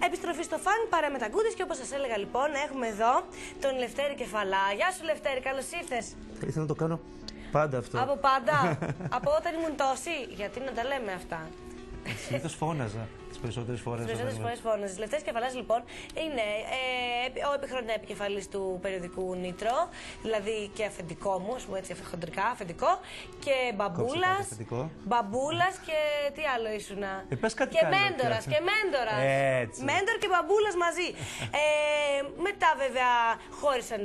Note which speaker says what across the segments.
Speaker 1: Επιστροφή στο φαν, παρέα με τα γκούτις και όπως σας έλεγα λοιπόν, έχουμε εδώ τον Λευτέρη Κεφαλά. Γεια σου Λευτέρη, καλώς ήρθες.
Speaker 2: Ήθελα να το κάνω πάντα αυτό.
Speaker 1: Από πάντα, από όταν ήμουν τόση, γιατί να τα λέμε αυτά.
Speaker 2: Συνήθως φώναζα τις περισσότερες φορές.
Speaker 1: Τις περισσότερες φορές φώναζες. Λευτέρης Κεφαλάς λοιπόν είναι ο επιχρονιά επικεφαλής του περιοδικού Νίτρο, δηλαδή και αφεντικό μου, ας πούμε έτσι χοντρικά, αφεντικό, και μπαμπούλας και τι άλλο ήσουνα. Και μέντορας, Μέντορ και μπαμπούλας μαζί. Μετά βέβαια χώρισαν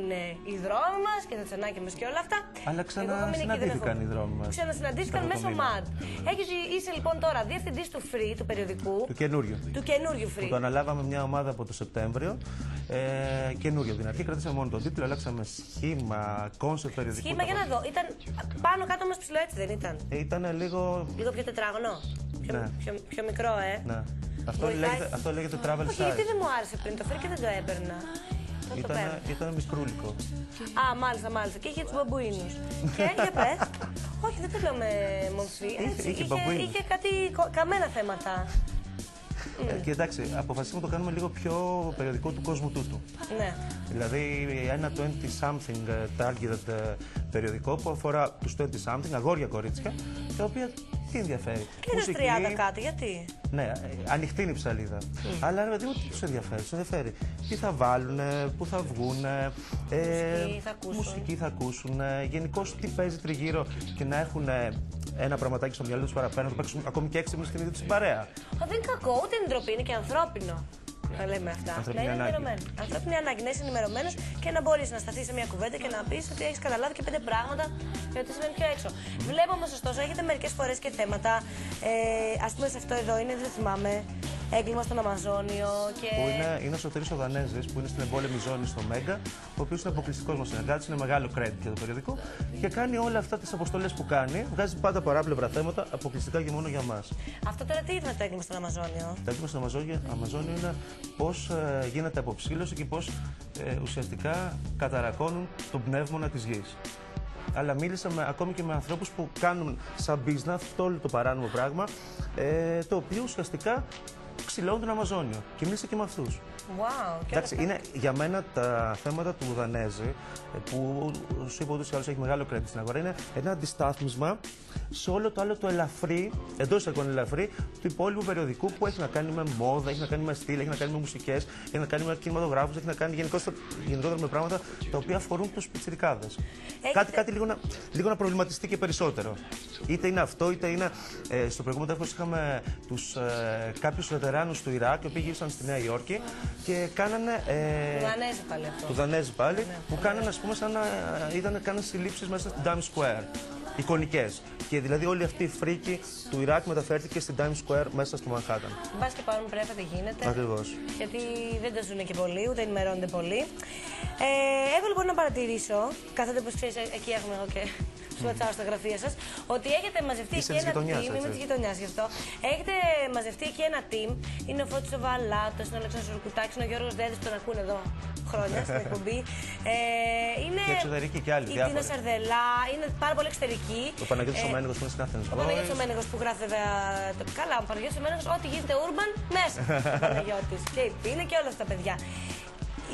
Speaker 1: οι δρόμοι μας και τα τσανάκια μας και όλα αυτά.
Speaker 2: Αλλά ξανασυναντήθηκαν οι δρόμοι μας.
Speaker 1: Ξανασυναντήθηκαν μέσω ΜΑΤ. Είσαι λοιπόν τώρα διευθυντής του Free, του περιοδικού.
Speaker 2: Του καινούριου Free. Που το αναλάβαμε μια ομάδα από το Σεπτέμβριο. Καινούριο από την αρχή. Κρατήσαμε μόνο τον τίτλο, αλλάξαμε σχήμα, κόνσεπτ περιοδικού.
Speaker 1: Σχήμα, για να δω. Ήταν πάνω κάτω μας ψηλό, έτσι δεν ήταν?
Speaker 2: Ήταν λίγο.
Speaker 1: Λίγο πιο τετράγωνο. Πιο μικρό,
Speaker 2: Ναι. Αυτό λέγεται travel size.
Speaker 1: Όχι, γιατί δεν μου άρεσε πριν το Free και δεν το έπαιρνα.
Speaker 2: Ήταν μικρούλικο.
Speaker 1: Α, μάλιστα. Και είχε τους μπαμπουίνους. Και για πες. Όχι, δεν το λέω με μορφή. Είχε κάτι καμένα θέματα.
Speaker 2: Και εντάξει, αποφασίσαμε να το κάνουμε λίγο πιο περιοδικό του κόσμου τούτου.
Speaker 1: Ναι.
Speaker 2: Δηλαδή ένα 20-something targeted περιοδικό που αφορά τους 20-something, αγόρια κορίτσια, τα οποία τι ενδιαφέρει.
Speaker 1: Και είναι 30 κάτι, γιατί?
Speaker 2: Ναι, ανοιχτή είναι η ψαλίδα. Αλλά ρε, τι τους ενδιαφέρει? Τους ενδιαφέρει τι θα βάλουν, πού θα βγουν, μουσική θα ακούσουν, γενικώς τι παίζει τριγύρω και να έχουν ένα πραγματάκι στο μυαλό τους παραπέρα, να το παίξουν ακόμη και έξυπνοι στην ίδια τους παρέα.
Speaker 1: Δεν είναι κακό, ούτε είναι ντροπή, είναι και ανθρώπινο. Να λέμε αυτά. Να είναι ενημερωμένο. Ανθρώπινη ανάγκη να είσαι ενημερωμένο και να μπορεί να σταθεί σε μια κουβέντα και να πει ότι έχει καταλάβει και 5 πράγματα και ότι συμβαίνει πιο έξω. Βλέπω όμω, ωστόσο, έχετε μερικές φορές και θέματα. Ας πούμε, σε αυτό εδώ είναι, δεν θυμάμαι. Έγκλημα στον Αμαζόνιο και.
Speaker 2: Που είναι ο Σωτήρης ο Δανέζης, που είναι στην εμπόλεμη ζώνη στο Μέγκα, ο οποίος είναι αποκλειστικός μας συνεργάτης, είναι μεγάλο credit για το περιοδικό και κάνει όλα αυτά τις αποστολές που κάνει. Βγάζει πάντα παράπλευρα θέματα αποκλειστικά και μόνο για μας.
Speaker 1: Αυτό τώρα τι είναι το έγκλημα στον Αμαζόνιο?
Speaker 2: Το έγκλημα στον Αμαζόνιο είναι πώς γίνεται αποψήλωση και πώς ουσιαστικά καταρακώνουν τον πνεύμονα της γης. Αλλά μίλησα ακόμη και με ανθρώπους που κάνουν σαν business αυτό όλο το παράνομο πράγμα, το οποίο ουσιαστικά ξυλώνουν τον Αμαζόνιο. Και μίλησα και με αυτούς.
Speaker 1: Wow,
Speaker 2: εντάξει, είναι για μένα τα θέματα του Δανέζη, που σου είπα ούτως ή άλλως έχει μεγάλο credit στην αγορά, είναι ένα αντιστάθμισμα σε όλο το άλλο το ελαφρύ, εντός εισαγωγικών ελαφρύ, του υπόλοιπου περιοδικού που έχει να κάνει με μόδα, έχει να κάνει με στυλ, έχει να κάνει με μουσικές, έχει να κάνει με κινηματογράφους, έχει να κάνει γενικότερα με πράγματα τα οποία αφορούν τους πιτσιρικάδες. Κάτι λίγο να προβληματιστεί και περισσότερο. Είτε είναι αυτό, είτε είναι. Στο προηγούμενο τεύχος είχαμε κάποιους βετεράνους του Ιράκ, οι οποίοι γύρισαν στη Νέα Υόρκη και κάνανε. Του Δανέζοι πάλι, που κάνανε, ας πούμε, σαν να κάνανε συλλήψεις μέσα στην Times Square. Εικονικές. Και δηλαδή όλη αυτή η φρίκη του Ιράκ μεταφέρθηκε στην Times Square μέσα στο Μανχάταν.
Speaker 1: Μπας και πάρουν πρέπει τι γίνεται.
Speaker 2: Ακριβώς.
Speaker 1: Γιατί δεν τα ζουν και πολύ, ούτε ενημερώνονται πολύ. Έχω λοιπόν να παρατηρήσω, καθότι όπως ξέρεις, εκεί έχουμε εγώ και σου ατσάω στα γραφεία σας, ότι έχετε μαζευτεί εκεί ένα team. Είμαι της γειτονιάς γι' αυτό. Έχετε μαζευτεί εκεί ένα team. Είναι ο Φώτης ο Βαλάτος, είναι ο Αλέξανδρος Ορκουτάκης, είναι ο Γιώργος Δέδης, τον ακούνε εδώ χρόνια στην εκπομπή. Είναι
Speaker 2: και εξωτερική και άλλοι.
Speaker 1: Η Τίνα Σαρδελά, είναι πάρα πολύ εξωτερική.
Speaker 2: Ο Παναγιώτης ο Μένεγος που είναι στην Athens.
Speaker 1: Ο Παναγιώτης ο Μένεγος που γράφει βέβαια. Καλά, ο Παναγιώτης ο Μένεγος, ό,τι γίνεται urban μέσα. Ο Παναγιώτης. Και η Τίνα και όλα αυτά τα παιδιά.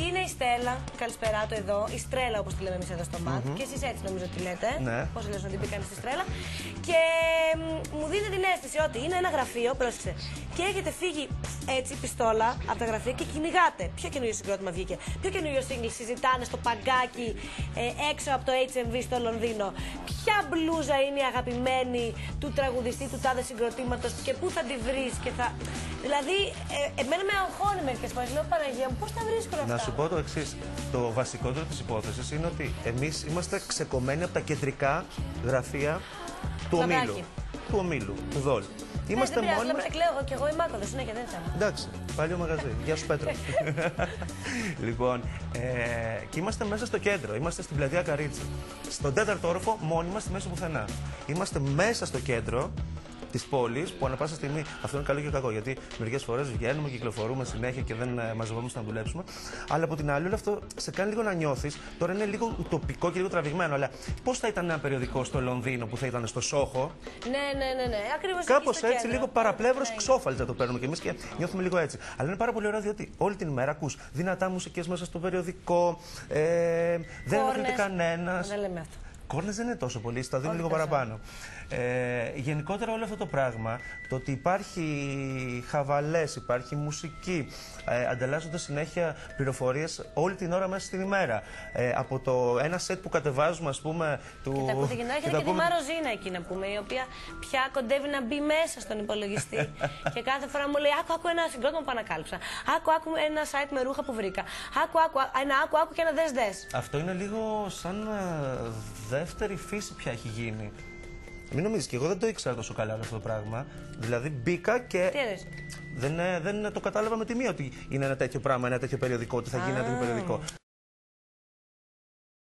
Speaker 1: Είναι η Στέλλα, καλησπέρα του εδώ, η Στρέλα όπως τη λέμε εμείς εδώ στο ΜΑΤ. Και εσείς έτσι νομίζω ότι λέτε.
Speaker 2: Ναι.
Speaker 1: Πώς λες ότι μπήκαν στη Στρέλα. Και μου δίνει την αίσθηση ότι είναι ένα γραφείο, πρόσεξε. Και έχετε φύγει έτσι πιστόλα από τα γραφεία και κυνηγάτε. Ποιο καινούριο συγκρότημα βγήκε, ποιο καινούριο single συζητάνε στο παγκάκι έξω από το HMV στο Λονδίνο. Ποια μπλούζα είναι η αγαπημένη του τραγουδιστή του τάδε συγκροτήματος και πού θα τη βρεις και θα. Δηλαδή, εμένα με αγχώνει μερικές φορές. Λέω Παναγία μου, πώς τα βρίσκω αυτά?
Speaker 2: Να σου πω το εξής. Το βασικότερο της υπόθεσης είναι ότι εμείς είμαστε ξεκομμένοι από τα κεντρικά γραφεία του ομίλου. Του ομίλου, του ΔΟΛ.
Speaker 1: Είμαστε μόνοι. Δεν πειράζει, εγώ και εγώ είμαι άκοδο, συνέχεια δεν θέμα.
Speaker 2: Εντάξει, παλιό μαγαζί. Γεια σου Πέτρο. Λοιπόν, και είμαστε μέσα στο κέντρο, είμαστε στην πλατεία Καρίτσα. Στον 4ο όροφο, μόνοι μας, στη μέση πουθενά. Είμαστε μέσα στο κέντρο της πόλης, που ανά πάσα στιγμή αυτό είναι καλό και κακό. Γιατί μερικές φορές βγαίνουμε, κυκλοφορούμε συνέχεια και δεν μαζευόμαστε να δουλέψουμε. Αλλά από την άλλη, όλο αυτό σε κάνει λίγο να νιώθεις. Τώρα είναι λίγο ουτοπικό και λίγο τραβηγμένο. Αλλά πώς θα ήταν ένα περιοδικό στο Λονδίνο που θα ήταν στο Σόχο?
Speaker 1: Ναι. Ακριβώς.
Speaker 2: Κάπως έτσι, λίγο παραπλεύρος ξόφαλτσα το παίρνουμε κι εμείς και νιώθουμε λίγο έτσι. Αλλά είναι πάρα πολύ ωραίο διότι όλη την ημέρα ακούς δυνατά μουσικές μέσα στο περιοδικό. Δεν ενοχλείται κανένας.
Speaker 1: Δεν λέμε αυτό.
Speaker 2: Κόρνες δεν είναι τόσο πολύ, τα δίνουν λίγο παραπάνω. Γενικότερα όλο αυτό το πράγμα, το ότι υπάρχει χαβαλές, υπάρχει μουσική, ανταλλάσσονται συνέχεια πληροφορίες όλη την ώρα μέσα στην ημέρα. Από το ένα σετ που κατεβάζουμε, ας πούμε.
Speaker 1: Και τα ακούτε και να έρχεται και τη Μαροζίνα εκεί να πούμε, η οποία πια κοντεύει να μπει μέσα στον υπολογιστή. Και κάθε φορά μου λέει: Άκου ένα συγκρότημα που ανακάλυψα. Άκου ένα site με ρούχα που βρήκα. Άκου και ένα δες. Αυτό είναι λίγο σαν δεύτερη φύση πια έχει γίνει. Μην νομίζεις, και εγώ δεν το ήξερα τόσο καλά αυτό το πράγμα. Δηλαδή μπήκα και δεν το κατάλαβα με τη μία ότι είναι ένα τέτοιο πράγμα, ένα τέτοιο περιοδικό, ότι θα γίνει ένα τέτοιο περιοδικό.